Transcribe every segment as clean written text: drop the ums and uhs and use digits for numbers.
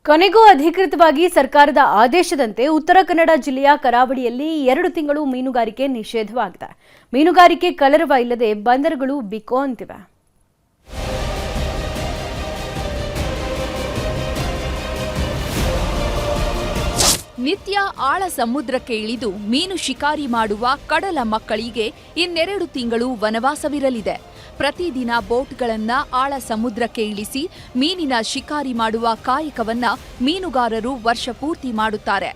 ಕೊನೆಗೂ ಅಧಿಕೃತವಾಗಿ ಸರ್ಕಾರದ ಆದೇಶದಂತೆ ಉತ್ತರ ಕನ್ನಡ ಜಿಲ್ಲೆಯ ಕರಾವಳಿಯಲ್ಲಿ 2 ತಿಂಗಳು ಮೀನುಗಾರಿಕೆ ನಿಷೇಧವಾಗಿದೆ. ಮೀನುಗಾರಿಕೆ ಕಲರವ ಇಲ್ಲದೆ ಬಂದರುಗಳು ಬಿಕೋ ಅಂತಿವೆ. ನಿತ್ಯ ಆಳ ಸಮುದ್ರಕ್ಕೆ ಇಳಿದು ಮೀನು ಶಿಕಾರಿ ಮಾಡುವ ಕಡಲ ಮಕ್ಕಳಿಗೆ ಇನ್ನೆರಡು ತಿಂಗಳು ವನವಾಸವಿರಲಿದೆ. ಪ್ರತಿದಿನ ಬೋಟ್ಗಳನ್ನ ಆಳ ಸಮುದ್ರಕ್ಕೆ ಇಳಿಸಿ ಮೀನಿನ ಶಿಕಾರಿ ಮಾಡುವ ಕಾಯಕವನ್ನ ಮೀನುಗಾರರು ವರ್ಷ ಪೂರ್ತಿ ಮಾಡುತ್ತಾರೆ.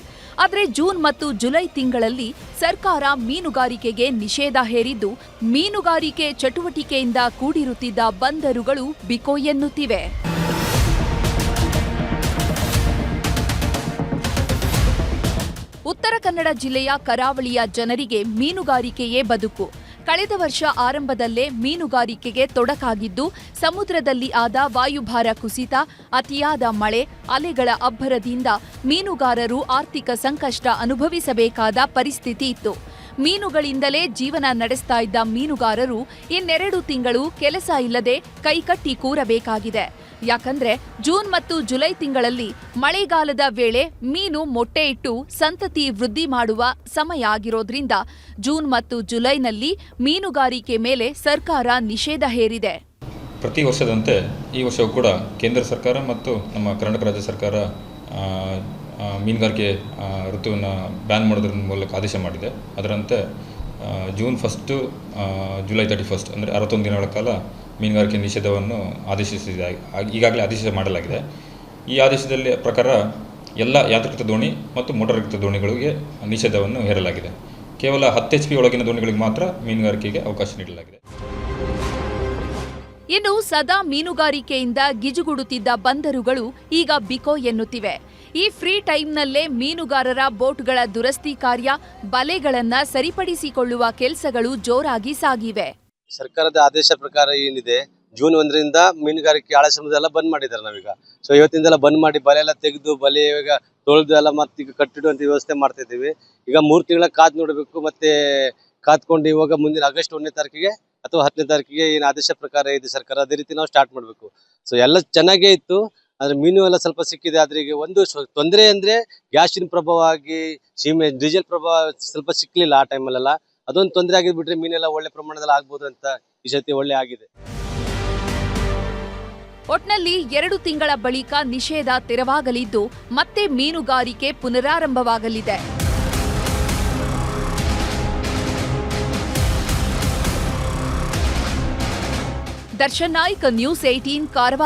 ಆದರೆ ಜೂನ್ ಮತ್ತು ಜುಲೈ ತಿಂಗಳಲ್ಲಿ ಸರ್ಕಾರ ಮೀನುಗಾರಿಕೆಗೆ ನಿಷೇಧ ಹೇರಿದ್ದು, ಮೀನುಗಾರಿಕೆ ಚಟುವಟಿಕೆಯಿಂದ ಕೂಡಿರುತ್ತಿದ್ದ ಬಂದರುಗಳು ಬಿಕೋ ಎನ್ನುತ್ತಿವೆ. ಉತ್ತರ ಕನ್ನಡ ಜಿಲ್ಲೆಯ ಕರಾವಳಿಯ ಜನರಿಗೆ ಮೀನುಗಾರಿಕೆಯೇ ಬದುಕು. ಕಳೆದ ವರ್ಷ ಆರಂಭದಲ್ಲೇ ಮೀನುಗಾರಿಕೆಗೆ ತೊಡಕಾಗಿದ್ದು, ಸಮುದ್ರದಲ್ಲಿ ಆದ ವಾಯುಭಾರ ಕುಸಿತ, ಅತಿಯಾದ ಮಳೆ, ಅಲೆಗಳ ಅಬ್ಬರದಿಂದ ಮೀನುಗಾರರು ಆರ್ಥಿಕ ಸಂಕಷ್ಟ ಅನುಭವಿಸಬೇಕಾದ ಪರಿಸ್ಥಿತಿ ಇತ್ತು. ಮೀನುಗಳಿಂದಲೇ ಜೀವನ ನಡೆಸ್ತಾ ಇದ್ದ ಮೀನುಗಾರರು ಇನ್ನೆರಡು ತಿಂಗಳು ಕೆಲಸ ಇಲ್ಲದೆ ಕೈಕಟ್ಟಿ ಕೂರಬೇಕಾಗಿದೆ. ಯಾಕಂದ್ರೆ ಜೂನ್ ಮತ್ತು ಜುಲೈ ತಿಂಗಳಲ್ಲಿ ಮಳೆಗಾಲದ ವೇಳೆ ಮೀನು ಮೊಟ್ಟೆ ಇಟ್ಟು ಸಂತತಿ ವೃದ್ಧಿ ಮಾಡುವ ಸಮಯ ಆಗಿರೋದ್ರಿಂದ ಜೂನ್ ಮತ್ತು ಜುಲೈನಲ್ಲಿ ಮೀನುಗಾರಿಕೆ ಮೇಲೆ ಸರ್ಕಾರ ನಿಷೇಧ ಹೇರಿದೆ. ಪ್ರತಿ ವರ್ಷದಂತೆ ಈ ವರ್ಷವೂ ಕೂಡ ಕೇಂದ್ರ ಸರ್ಕಾರ ಮತ್ತು ನಮ್ಮ ಕರ್ನಾಟಕ ರಾಜ್ಯ ಸರ್ಕಾರ ಮೀನುಗಾರಿಕೆ ಋತುವನ್ನು ಬ್ಯಾನ್ ಮಾಡೋದ್ರ ಮೂಲಕ ಆದೇಶ ಮಾಡಿದೆ. ಅದರಂತೆ ಜೂನ್ 1 ಜುಲೈ 31 ಅಂದರೆ 61 ದಿನಗಳ ಕಾಲ ಮೀನುಗಾರಿಕೆ ನಿಷೇಧವನ್ನು ಈಗಾಗಲೇ ಆದೇಶ ಮಾಡಲಾಗಿದೆ. ಈ ಆದೇಶದಲ್ಲಿ ಪ್ರಕಾರ ಎಲ್ಲ ಯಾಂತ್ರಿಕೃತ ದೋಣಿ ಮತ್ತು ಮೋಟಾರ್ಯುಕ್ತ ದೋಣಿಗಳಿಗೆ ನಿಷೇಧವನ್ನು ಹೇರಲಾಗಿದೆ. ಕೇವಲ 10 HP ಒಳಗಿನ ದೋಣಿಗಳಿಗೆ ಮಾತ್ರ ಮೀನುಗಾರಿಕೆಗೆ ಅವಕಾಶ ನೀಡಲಾಗಿದೆ. ಇನ್ನು ಸದಾ ಮೀನುಗಾರಿಕೆಯಿಂದ ಗಿಜುಗುಡುತ್ತಿದ್ದ ಬಂದರುಗಳು ಈಗ ಬಿಕೋ ಎನ್ನುತ್ತಿವೆ. ಈ ಫ್ರೀ ಟೈಮ್ನಲ್ಲೇ ಮೀನುಗಾರರ ಬೋಟ್ಗಳ ದುರಸ್ತಿ ಕಾರ್ಯ, ಬಲೆಗಳನ್ನ ಸರಿಪಡಿಸಿಕೊಳ್ಳುವ ಕೆಲಸಗಳು ಜೋರಾಗಿ ಸಾಗಿವೆ. ಸರ್ಕಾರದ ಆದೇಶ ಪ್ರಕಾರ ಏನಿದೆ, ಜೂನ್ 1ರಿಂದ ಮೀನುಗಾರಿಕೆ ಆಳ ಸಮುದ್ರ ಎಲ್ಲ ಬಂದ್ ಮಾಡಿದ್ದಾರೆ. ನಾವೀಗ ಇವತ್ತಿಂದೆಲ್ಲ ಬಂದ್ ಮಾಡಿ ಬಲೆ ಎಲ್ಲ ತೆಗೆದು ಬಲೆ ಈಗ ತೊಳೆದು ಎಲ್ಲ ಮತ್ತೆ ಈಗ ಕಟ್ಟಿಡುವಂತ ವ್ಯವಸ್ಥೆ ಮಾಡ್ತಾ ಇದ್ದೀವಿ. ಈಗ 3 ತಿಂಗಳ ಕಾದ್ ನೋಡಬೇಕು. ಮತ್ತೆ ಕಾದ್ಕೊಂಡು ಇವಾಗ ಮುಂದಿನ ಆಗಸ್ಟ್ 1ನೇ ತಾರೀಕಿಗೆ ಅಥವಾ 10ನೇ ತಾರೀಕಿಗೆ ಏನು ಆದೇಶ ಪ್ರಕಾರ ಇದೆ ಸರ್ಕಾರ, ಅದೇ ರೀತಿ ನಾವು ಸ್ಟಾರ್ಟ್ ಮಾಡಬೇಕು. ಎಲ್ಲ ಚೆನ್ನಾಗೇ ಇತ್ತು. ಆದ್ರೆ ಮೀನು ಎಲ್ಲ ಸ್ವಲ್ಪ ಸಿಕ್ಕಿದೆ. ಆದ್ರೆ ಈಗ ಒಂದು ತೊಂದರೆ ಅಂದ್ರೆ ಗ್ಯಾಸಿನ ಪ್ರಭಾವ ಆಗಿ ಡೀಸೆಲ್ ಪ್ರಭಾವ ಸ್ವಲ್ಪ ಸಿಕ್ಲಿಲ್ಲ ಆ ಟೈಮಲ್ಲೆಲ್ಲ. ಅದೊಂದು ತೊಂದರೆ ಆಗಿದ್ಬಿಟ್ರೆ ಮೀನೆಲ್ಲ ಒಳ್ಳೆ ಪ್ರಮಾಣದಲ್ಲಿ ಆಗ್ಬೋದು ಅಂತ ಈ ಸತಿ ಒಳ್ಳೆ ಆಗಿದೆ. ಒಟ್ನಲ್ಲಿ 2 ತಿಂಗಳ ಬಳಿಕ ನಿಷೇಧ ತೆರವಾಗಲಿದ್ದು ಮತ್ತೆ ಮೀನುಗಾರಿಕೆ ಪುನರಾರಂಭವಾಗಲಿದೆ. ದರ್ಶನ್ ನಾಯ್ಕ್, ನ್ಯೂಸ್ 18 ಕಾರವಾರ.